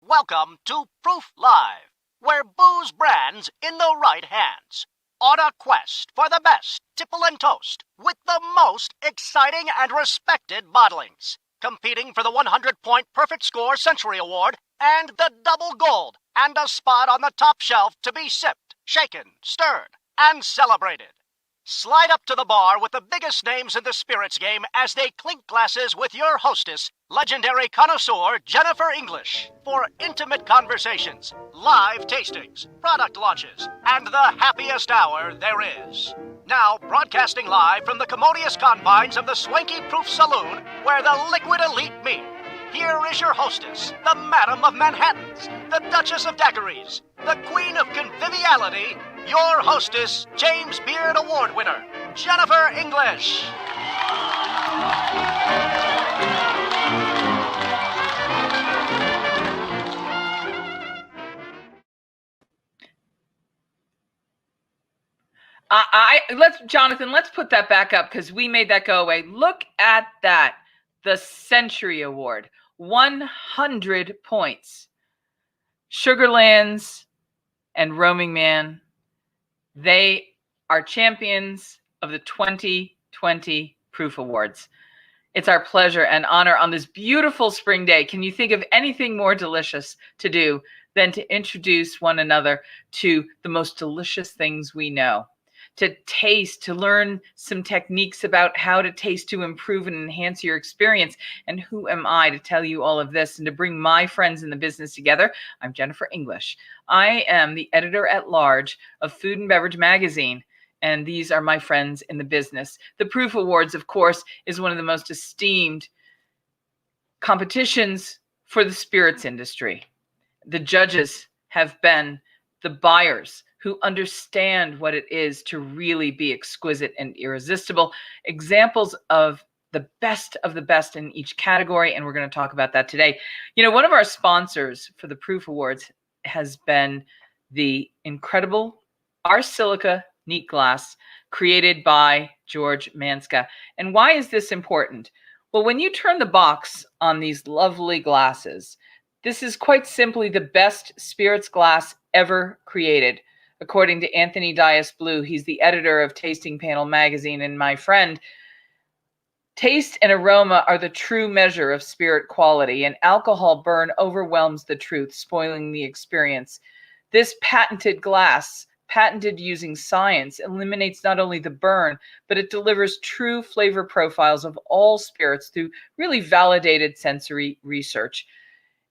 Welcome to Proof Live, where booze brands in the right hands. On a quest for the best tipple and toast with the most exciting and respected bottlings. Competing for the 100-point perfect score Century Award and the double gold and a spot on the top shelf to be sipped, shaken, stirred, and celebrated. Slide up to the bar with the biggest names in the spirits game as they clink glasses with your hostess, legendary connoisseur Jennifer English, for intimate conversations, live tastings, product launches, and the happiest hour there is. Now, broadcasting live from the commodious confines of the swanky Proof Saloon, where the liquid elite meet, here is your hostess, the Madam of Manhattans, the Duchess of Daiquiris, the Queen of Conviviality, your hostess, James Beard Award winner, Jennifer English. Jonathan, let's put that back up because we made that go away. Look at that. The Century Award, 100 points. Sugarlands and Roaming Man, they are champions of the 2020 Proof Awards. It's our pleasure and honor on this beautiful spring day. Can you think of anything more delicious to do than to introduce one another to the most delicious things we know? To taste, to learn some techniques about how to taste to improve and enhance your experience. And who am I to tell you all of this and to bring my friends in the business together? I'm Jennifer English. I am the editor-at-large of Food and Beverage Magazine, and these are my friends in the business. The Proof Awards, of course, is one of the most esteemed competitions for the spirits industry. The judges have been the buyers who understand what it is to really be exquisite and irresistible. Examples of the best in each category, and we're going to talk about that today. You know, one of our sponsors for the Proof Awards has been the incredible Ars Silica neat glass created by George Manska. And why is this important? Well, when you turn the box on these lovely glasses, this is quite simply the best spirits glass ever created. According to Anthony Dias Blue, he's the editor of Tasting Panel magazine and my friend. Taste and aroma are the true measure of spirit quality, and alcohol burn overwhelms the truth, spoiling the experience. This patented glass, patented using science, eliminates not only the burn, but it delivers true flavor profiles of all spirits through really validated sensory research.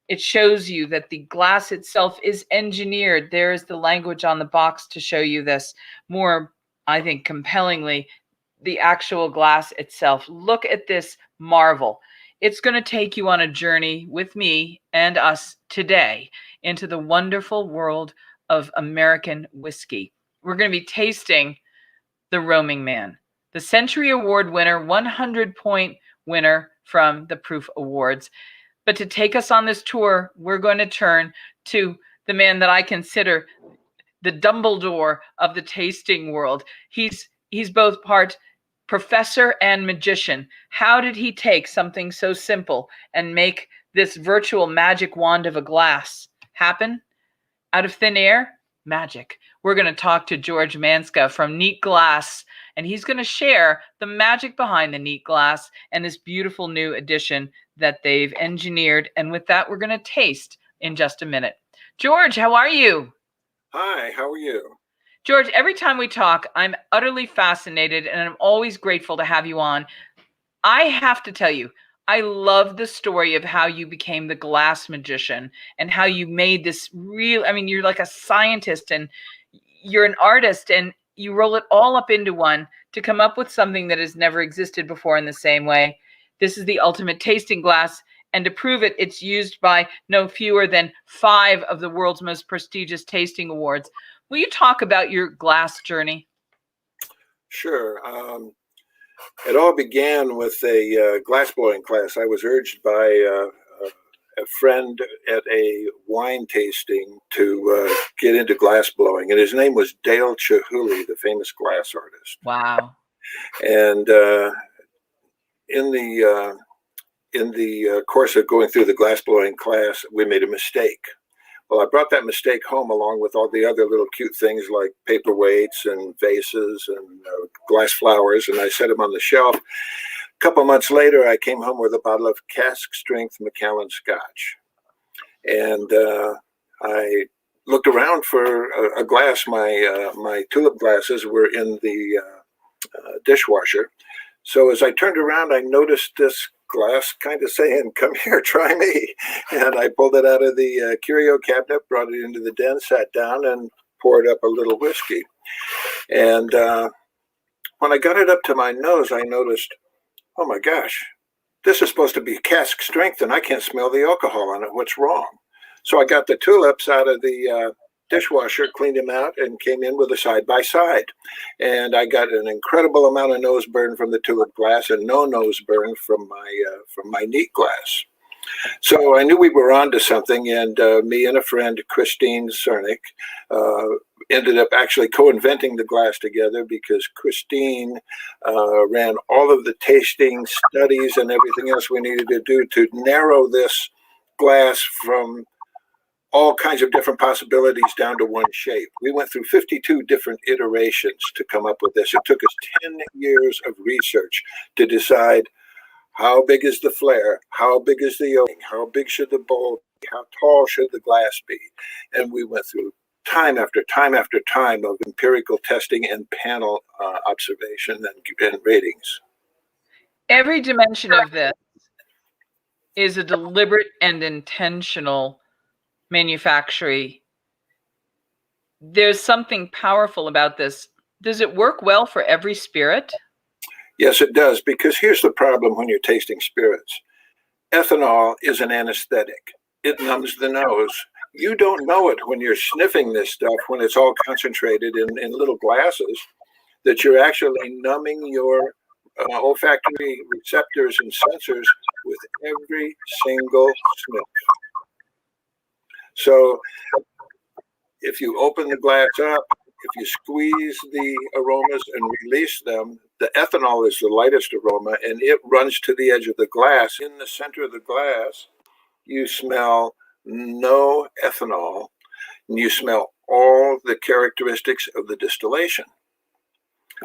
It shows you that the glass itself is engineered. There is the language on the box to show you this. More, I think, compellingly, the actual glass itself. Look at this marvel. It's going to take you on a journey with me and us today into the wonderful world of American whiskey. We're going to be tasting the Roaming Man, the Century Award winner, 100-point winner from the Proof Awards. But to take us on this tour, we're going to turn to the man that I consider the Dumbledore of the tasting world. He's both part professor and magician. How did he take something so simple and make this virtual magic wand of a glass happen? Out of thin air? Magic. We're going to talk to George Manska from Neat Glass, and he's going to share the magic behind the Neat Glass and this beautiful new addition that they've engineered. And with that, we're going to taste in just a minute. George, how are you? Hi, how are you? George, every time we talk, I'm utterly fascinated, and I'm always grateful to have you on. I have to tell you, I love the story of how you became the glass magician and how you made this real, I mean, you're like a scientist and you're an artist and you roll it all up into one to come up with something that has never existed before in the same way. This is the ultimate tasting glass. And to prove it, it's used by no fewer than 5 of the world's most prestigious tasting awards. Will you talk about your glass journey? Sure. It all began with a glass blowing class. I was urged by a friend at a wine tasting to get into glass blowing, and his name was Dale Chihuly, the famous glass artist. Wow. And in the course of going through the glassblowing class, we made a mistake. Well, I brought that mistake home along with all the other little cute things like paperweights and vases and glass flowers, and I set them on the shelf. A couple months later, I came home with a bottle of cask strength Macallan Scotch. And I looked around for a glass. My tulip glasses were in the dishwasher. So as I turned around, I noticed this glass kind of saying, "Come here, try me." And I pulled it out of the curio cabinet, brought it into the den, sat down, and poured up a little whiskey. And when I got it up to my nose, I noticed, oh my gosh, this is supposed to be cask strength, and I can't smell the alcohol on it. What's wrong? So I got the tulips out of the dishwasher, cleaned them out, and came in with a side-by-side. And I got an incredible amount of nose burn from the tulip glass and no nose burn from my neat glass. So I knew we were onto something, and me and a friend, Christine Cernick, ended up actually co-inventing the glass together, because Christine ran all of the tasting studies and everything else we needed to do to narrow this glass from all kinds of different possibilities down to one shape. We went through 52 different iterations to come up with this. It took us 10 years of research to decide how big is the flare, how big is the opening, how big should the bowl be, how tall should the glass be. And we went through time after time after time of empirical testing and panel observation and ratings. Every dimension of this is a deliberate and intentional manufacturing. There's something powerful about this. Does it work well for every spirit? Yes, it does, because here's the problem when you're tasting spirits. Ethanol is an anesthetic. It numbs the nose. You don't know it when you're sniffing this stuff, when it's all concentrated in little glasses, that you're actually numbing your olfactory receptors and sensors with every single sniff. So if you open the glass up, if you squeeze the aromas and release them, the ethanol is the lightest aroma, and it runs to the edge of the glass. In the center of the glass, you smell no ethanol, and you smell all the characteristics of the distillation.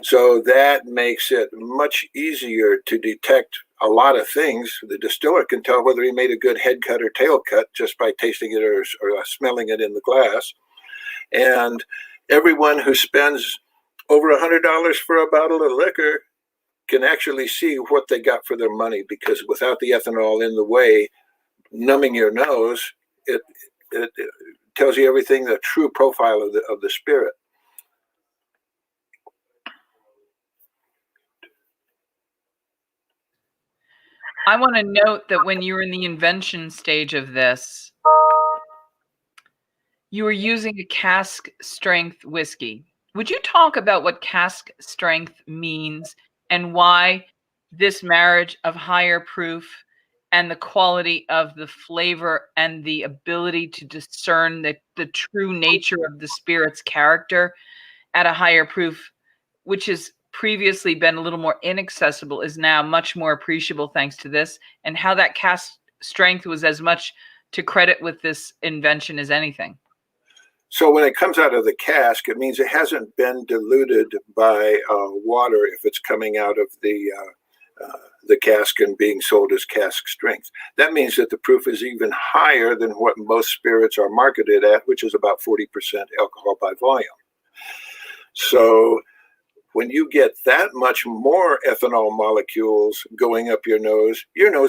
So that makes it much easier to detect a lot of things. The distiller can tell whether he made a good head cut or tail cut just by tasting it or smelling it in the glass. And everyone who spends over $100 for a bottle of liquor can actually see what they got for their money, because without the ethanol in the way, numbing your nose, it tells you everything, the true profile of the spirit. I want to note that when you were in the invention stage of this, you were using a cask strength whiskey. Would you talk about what cask strength means and why this marriage of higher proof and the quality of the flavor and the ability to discern the true nature of the spirit's character at a higher proof, which has previously been a little more inaccessible, is now much more appreciable thanks to this, and how that cask strength was as much to credit with this invention as anything? So when it comes out of the cask, it means it hasn't been diluted by water if it's coming out of the cask and being sold as cask strength. That means that the proof is even higher than what most spirits are marketed at, which is about 40% alcohol by volume. So when you get that much more ethanol molecules going up your nose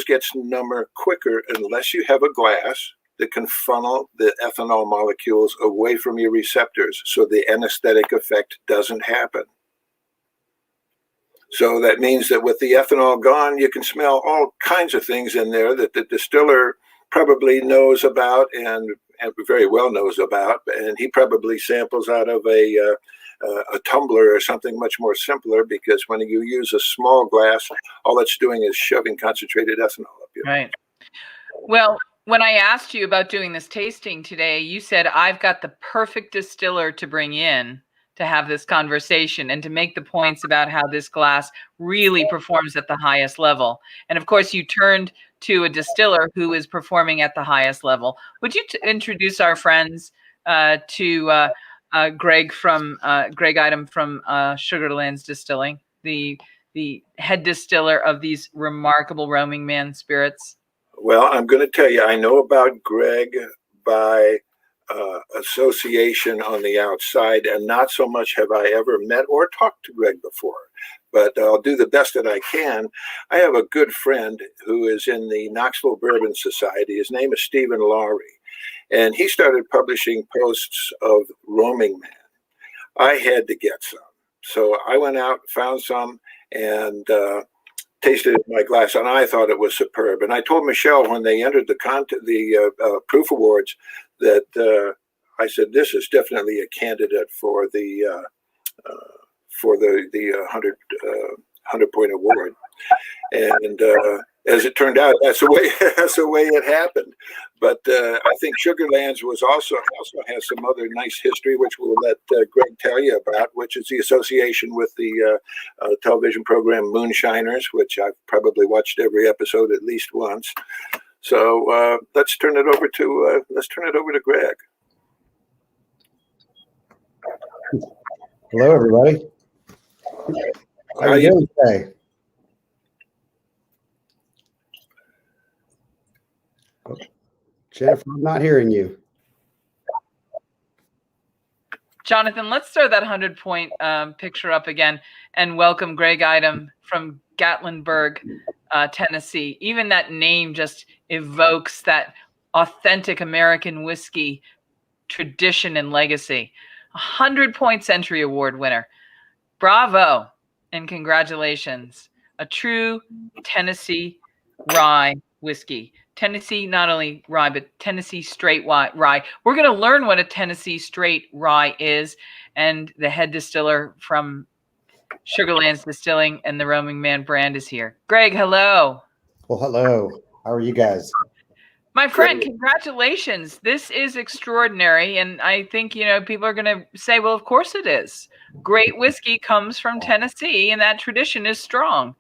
gets number quicker unless you have a glass that can funnel the ethanol molecules away from your receptors so the anesthetic effect doesn't happen. So that means that with the ethanol gone, you can smell all kinds of things in there that the distiller probably knows about and very well knows about, and he probably samples out of a tumbler or something much more simpler, because when you use a small glass, all it's doing is shoving concentrated ethanol up your nose. Right. Well, when I asked you about doing this tasting today, you said, I've got the perfect distiller to bring in to have this conversation and to make the points about how this glass really performs at the highest level. And of course, you turned to a distiller who is performing at the highest level. Would you introduce our friends to Greg Item from Sugarlands Distilling, the head distiller of these remarkable Roaming Man spirits? Well, I'm going to tell you, I know about Greg by association on the outside, and not so much have I ever met or talked to Greg before. But I'll do the best that I can. I have a good friend who is in the Knoxville Bourbon Society. His name is Stephen Lowry, and he started publishing posts of Roaming Man. I had to get some. So I went out, found some, and tasted it in my glass, and I thought it was superb. And I told Michelle when they entered the Proof Awards that I said, this is definitely a candidate for the 100-point award. And as it turned out, that's the way it happened. But I think Sugarlands also has some other nice history, which we'll let Greg tell you about, which is the association with the television program Moonshiners, which I've probably watched every episode at least once. So let's turn it over to Greg. Hello, everybody. How are you doing today? Oh, Jennifer, I'm not hearing you. Jonathan, let's throw that 100-point picture up again and welcome Greg Item from Gatlinburg, Tennessee. Even that name just evokes that authentic American whiskey tradition and legacy. 100-point Century Award winner. Bravo and congratulations. A true Tennessee rye whiskey. Tennessee, not only rye, but Tennessee straight rye. We're going to learn what a Tennessee straight rye is. And the head distiller from Sugarlands Distilling and the Roaming Man brand is here. Greg, hello. Well, hello. How are you guys? My friend, congratulations. This is extraordinary. And I think, people are going to say, well, of course it is. Great whiskey comes from Tennessee, and that tradition is strong.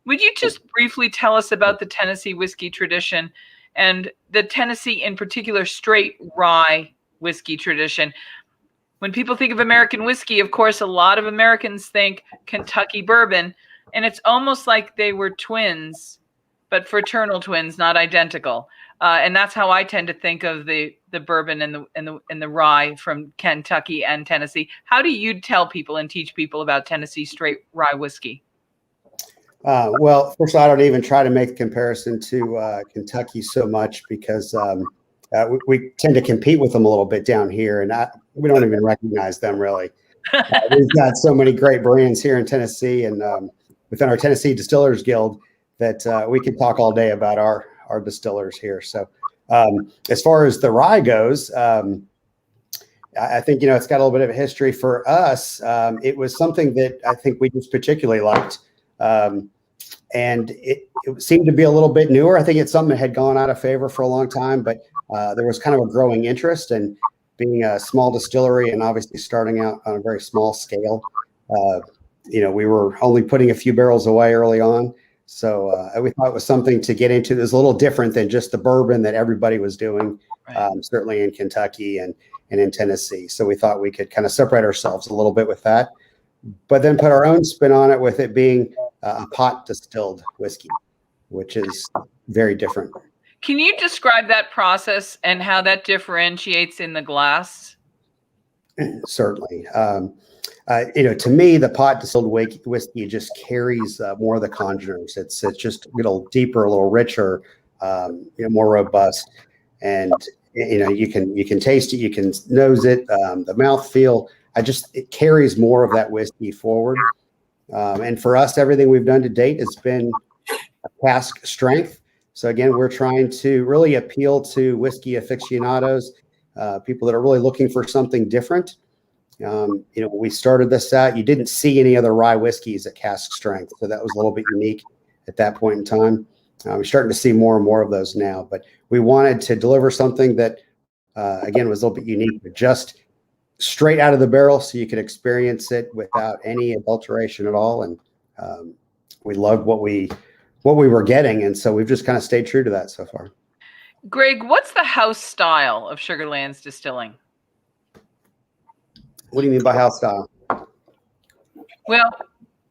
Would you just briefly tell us about the Tennessee whiskey tradition and the Tennessee, in particular, straight rye whiskey tradition? When people think of American whiskey, of course, a lot of Americans think Kentucky bourbon, and it's almost like they were twins, but fraternal twins, not identical. And that's how I tend to think of the bourbon and the rye from Kentucky and Tennessee. How do you tell people and teach people about Tennessee straight rye whiskey? Well, first, I don't even try to make the comparison to Kentucky so much because we tend to compete with them a little bit down here, and we don't even recognize them really. We've got so many great brands here in Tennessee and within our Tennessee Distillers Guild that we could talk all day about our distillers here. So as far as the rye goes, I think, it's got a little bit of a history for us. It was something that I think we just particularly liked. And it seemed to be a little bit newer. I think it's something that had gone out of favor for a long time, but there was kind of a growing interest, and being a small distillery and obviously starting out on a very small scale, we were only putting a few barrels away early on. So we thought it was something to get into. It was a little different than just the bourbon that everybody was doing, certainly in Kentucky and in Tennessee. So we thought we could kind of separate ourselves a little bit with that, but then put our own spin on it with it being a pot distilled whiskey, which is very different. Can you describe that process and how that differentiates in the glass? Certainly. To me, the pot distilled whiskey just carries more of the congeners. It's just a little deeper, a little richer, more robust, and you can taste it, you can nose it, the mouthfeel. It carries more of that whiskey forward. And for us, everything we've done to date has been cask strength. So again, we're trying to really appeal to whiskey aficionados, people that are really looking for something different. When we started this out, you didn't see any other rye whiskeys at cask strength. So that was a little bit unique at that point in time. We're starting to see more and more of those now, but we wanted to deliver something that, again, was a little bit unique, but just straight out of the barrel, so you could experience it without any adulteration at all. And we loved what we were getting, and so we've just kind of stayed true to that so far. Greg, what's the house style of Sugarlands Distilling? What do you mean by house style? Well,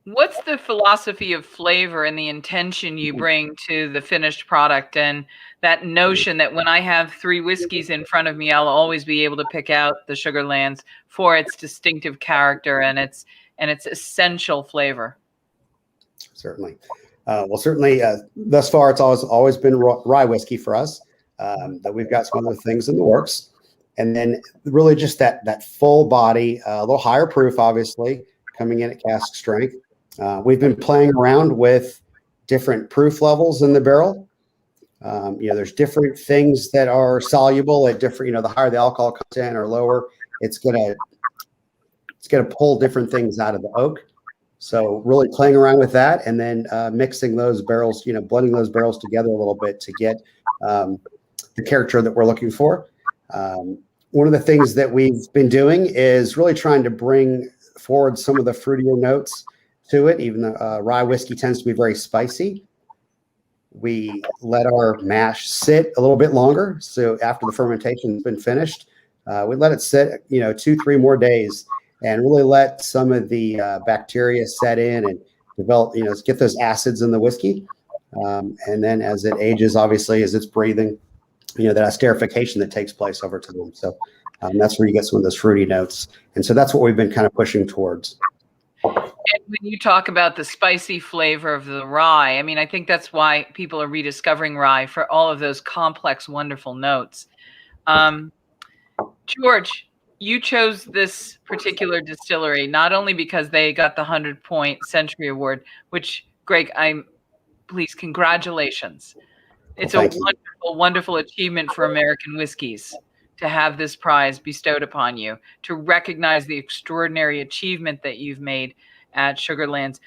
what's the philosophy of flavor and the intention you bring to the finished product, and that notion that when I have 3 whiskeys in front of me, I'll always be able to pick out the Sugarlands for its distinctive character and its essential flavor? Certainly. Well, certainly, thus far, it's always been rye whiskey for us. That we've got some other things in the works, and then really just that full body, a little higher proof, obviously coming in at cask strength. We've been playing around with different proof levels in the barrel. There's different things that are soluble at different. The higher the alcohol content or lower, it's gonna pull different things out of the oak. So really playing around with that, and then mixing those barrels, blending those barrels together a little bit to get the character that we're looking for. One of the things that we've been doing is really trying to bring forward some of the fruitier notes to it. Even though rye whiskey tends to be very spicy, we let our mash sit a little bit longer. So after the fermentation has been finished, we let it sit, 2-3 more days, and really let some of the bacteria set in and develop, get those acids in the whiskey. And then as it ages, obviously, as it's breathing, that esterification that takes place over time. So that's where you get some of those fruity notes. And so that's what we've been kind of pushing towards. And when you talk about the spicy flavor of the rye, I think that's why people are rediscovering rye, for all of those complex, wonderful notes. George, you chose this particular distillery not only because they got the 100-point Century Award, which, Greg, please, congratulations. It's a wonderful, wonderful achievement for American whiskeys to have this prize bestowed upon you, to recognize the extraordinary achievement that you've made at Sugarlands.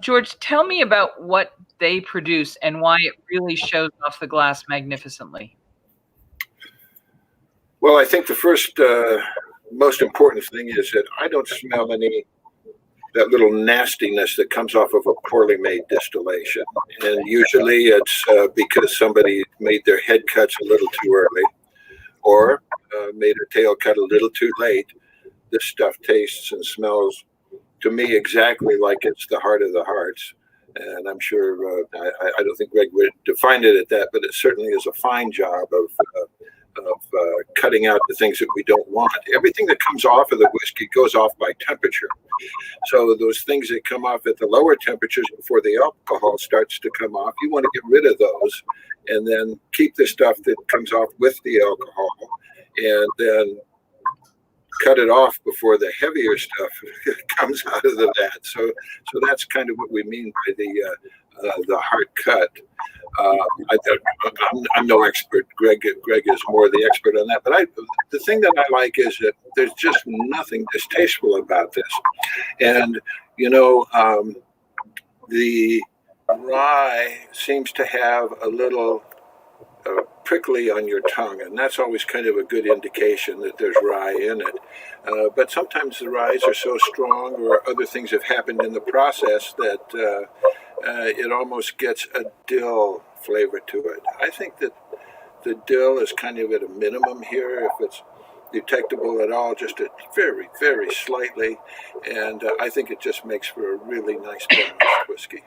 George, tell me about what they produce and why it really shows off the glass magnificently. Well, I think the first most important thing is that I don't smell that little nastiness that comes off of a poorly made distillation. And usually it's because somebody made their head cuts a little too early, or made a tail cut a little too late. This stuff tastes and smells to me exactly like it's the heart of the hearts. And I'm sure, I don't think Greg would define it at that, but it certainly is a fine job of cutting out the things that we don't want. Everything that comes off of the whiskey goes off by temperature. So those things that come off at the lower temperatures before the alcohol starts to come off, you want to get rid of those, and then keep the stuff that comes off with the alcohol, and then cut it off before the heavier stuff comes out of the vat. So that's kind of what we mean by the hard cut. I'm no expert. Greg is more the expert on that. But the thing that I like is that there's just nothing distasteful about this. And the rye seems to have a little prickly on your tongue, and that's always kind of a good indication that there's rye in it. But sometimes the ryes are so strong, or other things have happened in the process, that it almost gets a dill flavor to it. I think that the dill is kind of at a minimum here, if it's detectable at all, just very, very slightly. And I think it just makes for a really nice balanced whiskey.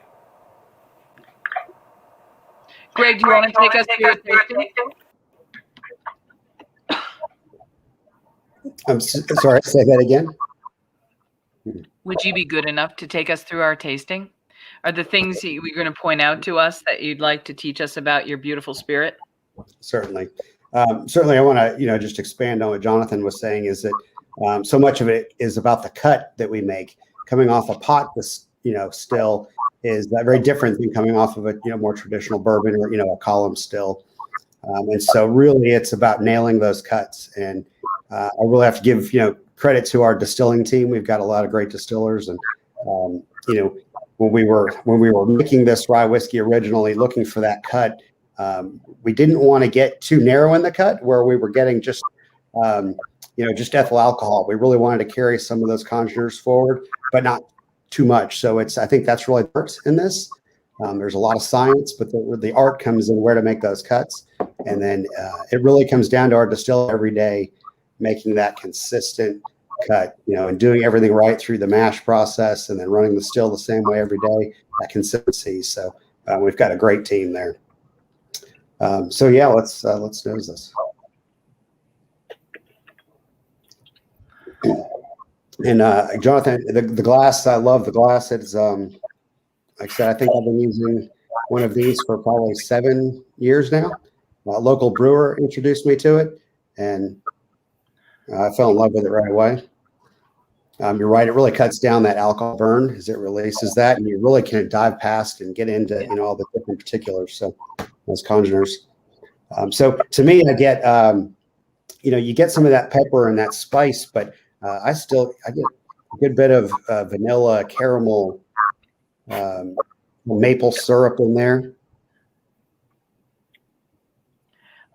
Greg, do you want to take us through your tasting? I'm sorry, say that again. Would you be good enough to take us through our tasting? Are the things that you're going to point out to us that you'd like to teach us about your beautiful spirit? Certainly. Certainly, I want to, just expand on what Jonathan was saying, is that so much of it is about the cut that we make. Coming off a pot, still is that very different than coming off of a, more traditional bourbon or, a column still. And so really it's about nailing those cuts. And I really have to give, credit to our distilling team. We've got a lot of great distillers. And, when we were making this rye whiskey originally, looking for that cut, we didn't want to get too narrow in the cut where we were getting just, just ethyl alcohol. We really wanted to carry some of those congeners forward, but not too much. So I think that's really the art in this. There's a lot of science, but the art comes in where to make those cuts. And then it really comes down to our distiller every day, making that consistent cut, and doing everything right through the mash process, and then running the still the same way every day, that consistency. So we've got a great team there. So yeah, let's nose this. And Jonathan, the glass, I love the glass. It's like I said, I think I've been using one of these for probably 7 years now. A local brewer introduced me to it, and I fell in love with it right away. You're right; it really cuts down that alcohol burn as it releases that, and you really can dive past and get into all the different particulars. So those congeners. So to me, I get you get some of that pepper and that spice, but I get a good bit of vanilla, caramel, maple syrup in there.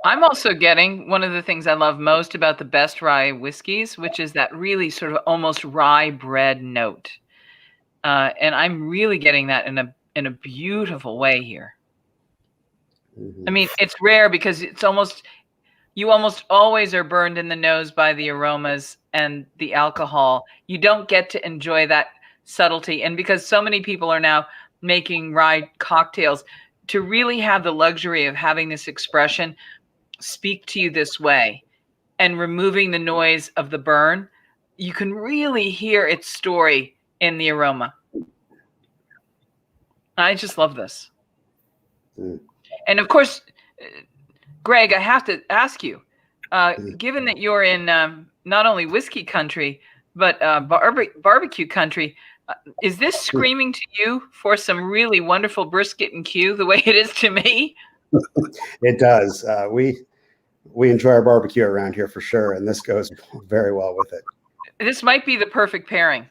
I'm also getting one of the things I love most about the best rye whiskeys, which is that really sort of almost rye bread note. And I'm really getting that in a beautiful way here. Mm-hmm. I mean, it's rare because you almost always are burned in the nose by the aromas and the alcohol. You don't get to enjoy that subtlety. And because so many people are now making rye cocktails, to really have the luxury of having this expression speak to you this way and removing the noise of the burn, you can really hear its story in the aroma. I just love this. Mm. And of course, Greg, I have to ask you, given that you're in not only whiskey country, but barbecue country, is this screaming to you for some really wonderful brisket and Q the way it is to me? It does. We enjoy our barbecue around here for sure, and this goes very well with it. This might be the perfect pairing.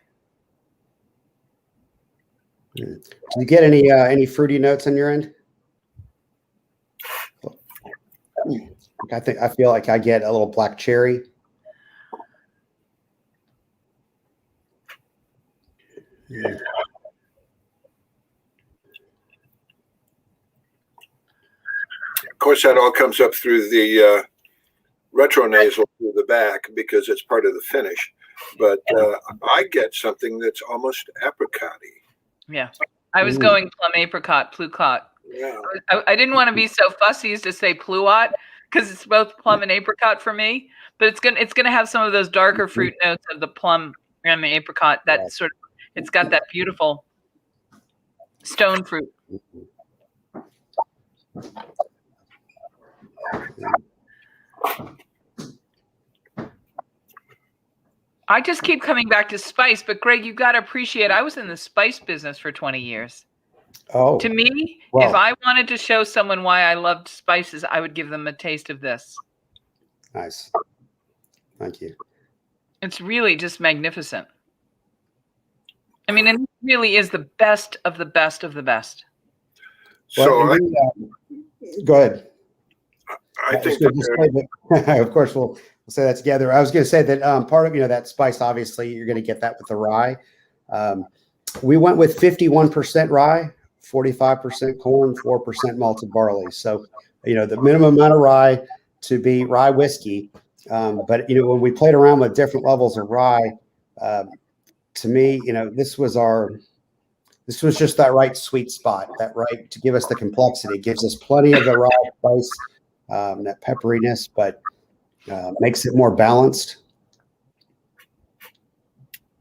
Do you get any fruity notes on your end? I feel like I get a little black cherry. Yeah. Of course, that all comes up through the retronasal through the back because it's part of the finish. But I get something that's almost apricot-y. Yeah, I was going plum apricot, pluquat. Yeah. I didn't want to be so fussy as to say pluot because it's both plum and apricot for me. But it's gonna have some of those darker fruit notes of the plum and the apricot. That sort of, it's got that beautiful stone fruit. I just keep coming back to spice, but Greg, you've got to appreciate I was in the spice business for 20 years. Oh. To me, if I wanted to show someone why I loved spices, I would give them a taste of this. Nice. Thank you. It's really just magnificent. I mean, and it really is the best of the best of the best. So go ahead. I think of course we'll say that together. I was going to say that part of that spice, obviously you're going to get that with the rye. We went with 51% rye, 45% corn, 4% malted barley. So the minimum amount of rye to be rye whiskey. But when we played around with different levels of rye, to me, this was just that right sweet spot, that right to give us the complexity. It gives us plenty of the rye spice, that pepperiness, but makes it more balanced.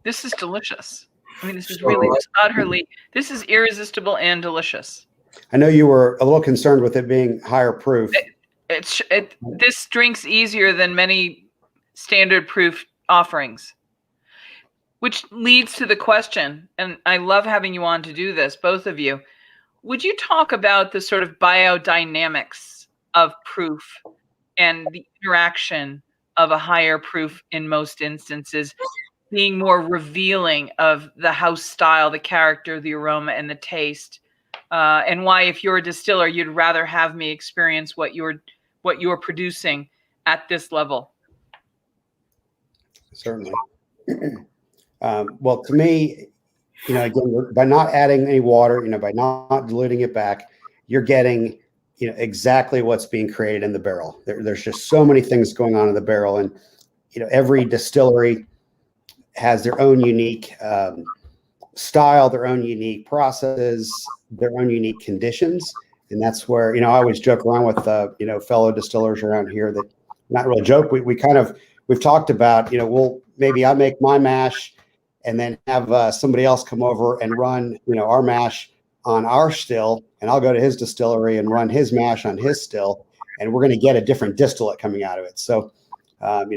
This is delicious. I mean, this is really just utterly, this is irresistible and delicious. I know you were a little concerned with it being higher proof. This drinks easier than many standard proof offerings, which leads to the question, and I love having you on to do this, both of you. Would you talk about the sort of biodynamics of proof and the interaction of a higher proof in most instances being more revealing of the house style, the character, the aroma, and the taste, and why, if you're a distiller, you'd rather have me experience what you're producing at this level? Certainly. Well, to me, again, by not adding any water, by not diluting it back, you're getting, exactly what's being created in the barrel. There's just so many things going on in the barrel, and every distillery has their own unique style, their own unique processes, their own unique conditions, and that's where I always joke around with fellow distillers around here that not really joke. We've talked about maybe I make my mash and then have somebody else come over and run our mash on our still, and I'll go to his distillery and run his mash on his still, and we're going to get a different distillate coming out of it. So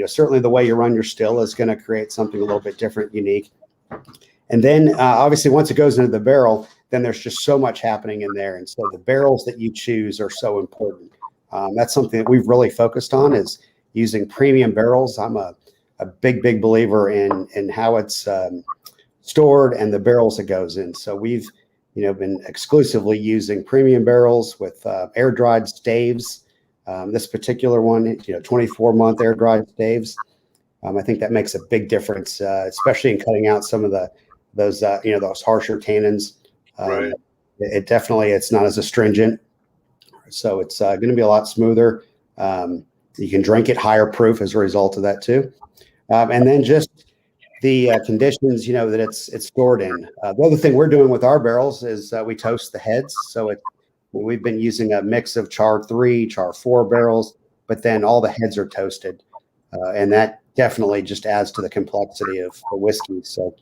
certainly the way you run your still is going to create something a little bit different, unique. And then obviously once it goes into the barrel, then there's just so much happening in there. And so the barrels that you choose are so important. That's something that we've really focused on, is using premium barrels. I'm a big believer in how it's stored and the barrels it goes in. So we've been exclusively using premium barrels with air dried staves. This particular one, 24-month air dried staves. I think that makes a big difference, especially in cutting out some of those harsher tannins. Right. It's not as astringent, so it's going to be a lot smoother. You can drink it higher proof as a result of that too. And then just the conditions, that it's stored in. The other thing we're doing with our barrels is we toast the heads. So we've been using a mix of char 3, char 4 barrels, but then all the heads are toasted, and that definitely just adds to the complexity of the whiskey. So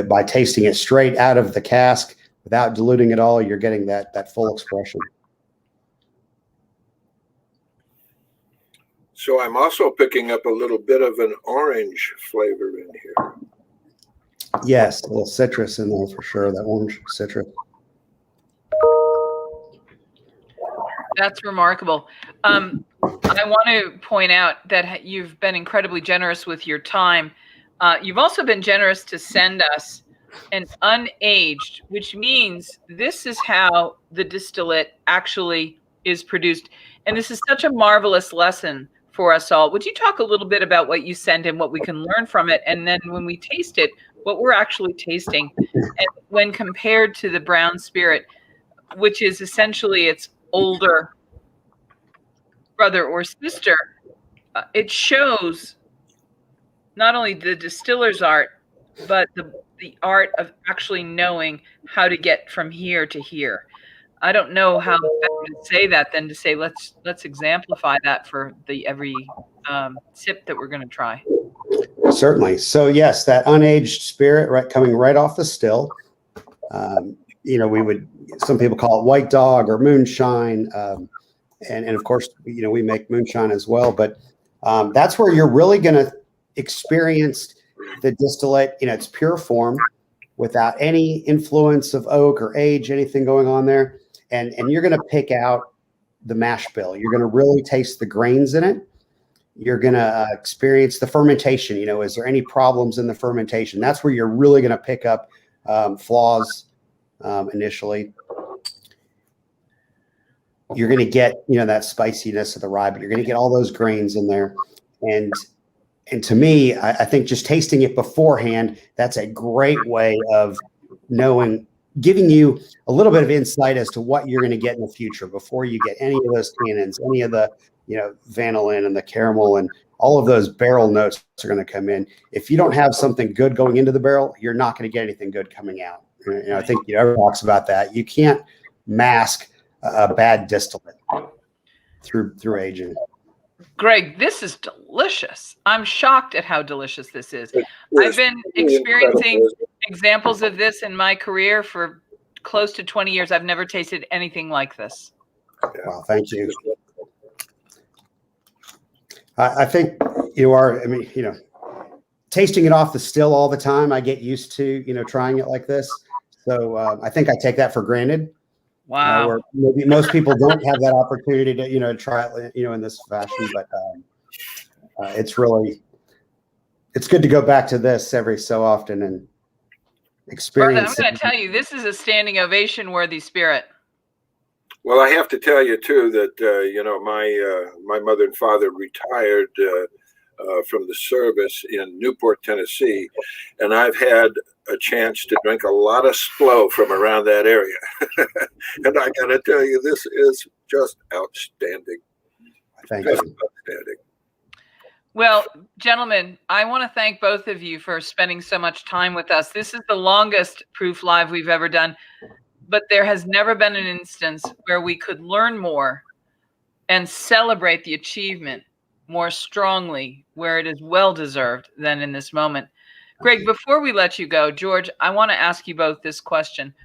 by tasting it straight out of the cask without diluting it all, you're getting that full expression. So I'm also picking up a little bit of an orange flavor in here. Yes, a little citrus in there for sure, that orange citrus. That's remarkable. I want to point out that you've been incredibly generous with your time. You've also been generous to send us an unaged, which means this is how the distillate actually is produced. And this is such a marvelous lesson for us all. Would you talk a little bit about what you send and what we can learn from it? And then when we taste it, what we're actually tasting, and when compared to the brown spirit, which is essentially its older brother or sister, it shows not only the distiller's art, but the art of actually knowing how to get from here to here. I don't know how better to say that than to say let's exemplify that for every sip that we're going to try. Certainly. So yes, that unaged spirit, coming right off the still. Some people call it white dog or moonshine, and of course we make moonshine as well. But that's where you're really going to experience the distillate in its pure form, without any influence of oak or age, anything going on there. And you're going to pick out the mash bill. You're going to really taste the grains in it. You're going to experience the fermentation. Is there any problems in the fermentation? That's where you're really going to pick up flaws initially. You're going to get, that spiciness of the rye, but you're going to get all those grains in there. And to me, I think just tasting it beforehand, that's a great way of giving you a little bit of insight as to what you're going to get in the future before you get any of those tannins, any of the, vanillin and the caramel, and all of those barrel notes are going to come in. If you don't have something good going into the barrel, you're not going to get anything good coming out. I think everyone talks about that. You can't mask a bad distillate through aging. Greg, this is delicious. I'm shocked at how delicious this is. I've been experiencing examples of this in my career for close to 20 years. I've never tasted anything like this. Wow, thank you. I think tasting it off the still all the time, I get used to, trying it like this. So I think I take that for granted. Wow. Where maybe most people don't have that opportunity to, try it, in this fashion, but it's good to go back to this every so often and experience. I'm going to tell you, this is a standing ovation worthy spirit. Well, I have to tell you too that my mother and father retired from the service in Newport, Tennessee, and I've had a chance to drink a lot of Splo from around that area. And I got to tell you, this is just outstanding. Thank you. Outstanding. Well, gentlemen, I want to thank both of you for spending so much time with us. This is the longest Proof Live we've ever done, but there has never been an instance where we could learn more and celebrate the achievement more strongly, where it is well-deserved, than in this moment. Greg, before we let you go, George, I want to ask you both this question,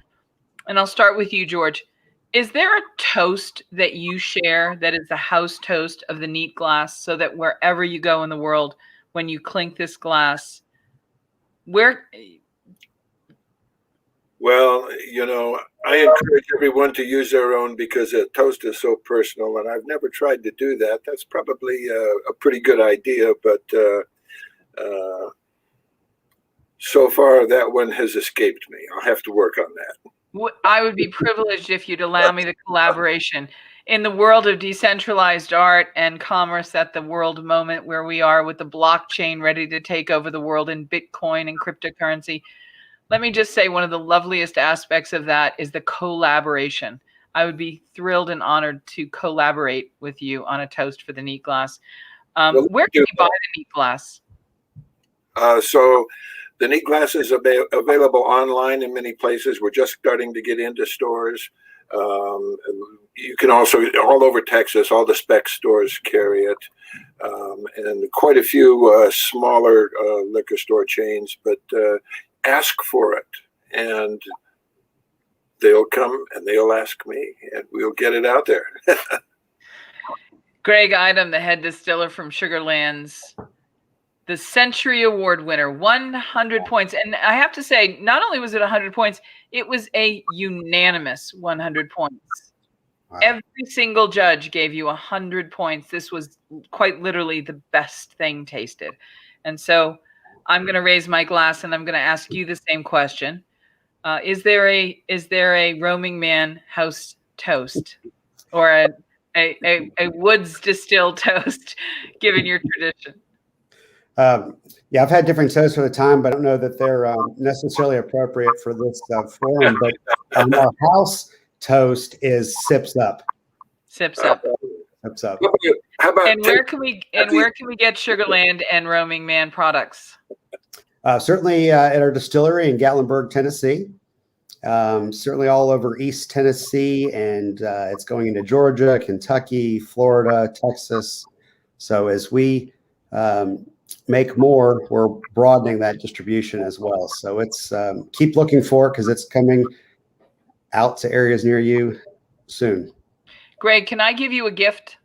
and I'll start with you, George. Is there a toast that you share that is the house toast of the neat glass, so that wherever you go in the world, when you clink this glass, where? Well, you know, I encourage everyone to use their own, because a toast is so personal, and I've never tried to do that. That's probably a pretty good idea, but so far that one has escaped me. I'll have to work on that. I would be privileged if you'd allow me the collaboration. In the world of decentralized art and commerce, at the world moment where we are with the blockchain ready to take over the world in Bitcoin and cryptocurrency, let me just say one of the loveliest aspects of that is the collaboration. I would be thrilled and honored to collaborate with you on a toast for the neat glass. Where can you buy the neat glass? So the neat glass is available online in many places. We're just starting to get into stores. You can also, all over Texas, all the spec stores carry it, and quite a few smaller liquor store chains, but ask for it, and they'll come and they'll ask me, and we'll get it out there. Greg Idem, the head distiller from Sugarlands, the Century Award winner, 100 points. And I have to say, not only was it 100 points, it was a unanimous 100 points. Wow. Every single judge gave you 100 points. This was quite literally the best thing tasted. And so I'm going to raise my glass and I'm going to ask you the same question. Is there a roaming man house toast, or a woods distilled toast, given your tradition? Yeah, I've had different toasts for the time, but I don't know that they're necessarily appropriate for this forum. But our house toast is Sips Up. Sips Up. Sips Up. How about, and where can we get Sugarland and Roaming Man products? Certainly at our distillery in Gatlinburg, Tennessee. Certainly all over East Tennessee, and it's going into Georgia, Kentucky, Florida, Texas. So as we make more, we're broadening that distribution as well. So it's keep looking for it, because it's coming out to areas near you soon. Greg, can I give you a gift?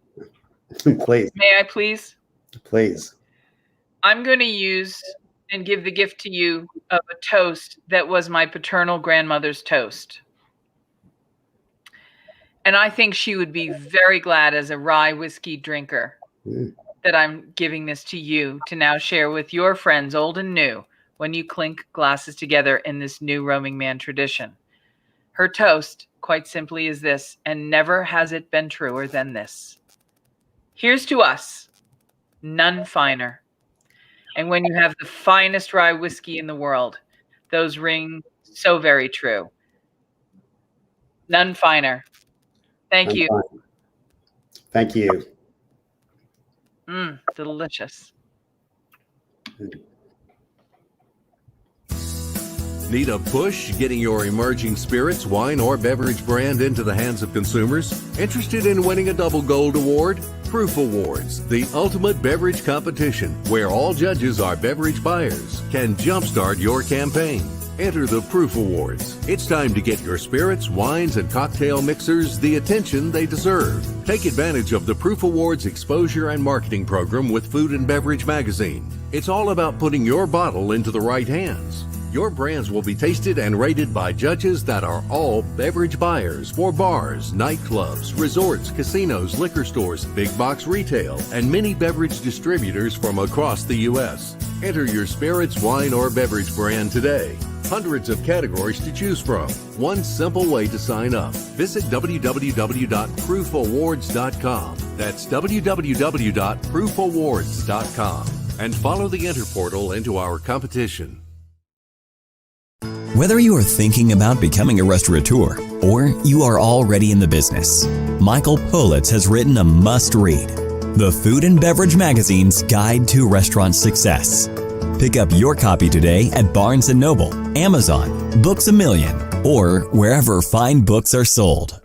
Please. May I please? Please. I'm going to use and give the gift to you of a toast that was my paternal grandmother's toast. And I think she would be very glad, as a rye whiskey drinker, that I'm giving this to you to now share with your friends, old and new, when you clink glasses together in this new Roaming Man tradition. Her toast, quite simply, is this, and never has it been truer than this. Here's to us, none finer. And when you have the finest rye whiskey in the world, those ring so very true. None finer. Thank you. Thank you. Delicious. Need a push getting your emerging spirits, wine, or beverage brand into the hands of consumers? Interested in winning a double gold award? Proof Awards, the ultimate beverage competition where all judges are beverage buyers, can jumpstart your campaign. Enter the Proof Awards. It's time to get your spirits, wines, and cocktail mixers the attention they deserve. Take advantage of the Proof Awards exposure and marketing program with Food and Beverage Magazine. It's all about putting your bottle into the right hands. Your brands will be tasted and rated by judges that are all beverage buyers for bars, nightclubs, resorts, casinos, liquor stores, big box retail, and many beverage distributors from across the U.S. Enter your spirits, wine, or beverage brand today. Hundreds of categories to choose from. One simple way to sign up. Visit www.proofawards.com. That's www.proofawards.com. and follow the Enter portal into our competition. Whether you are thinking about becoming a restaurateur or you are already in the business, Michael Politz has written a must-read, The Food and Beverage Magazine's Guide to Restaurant Success. Pick up your copy today at Barnes & Noble, Amazon, Books A Million, or wherever fine books are sold.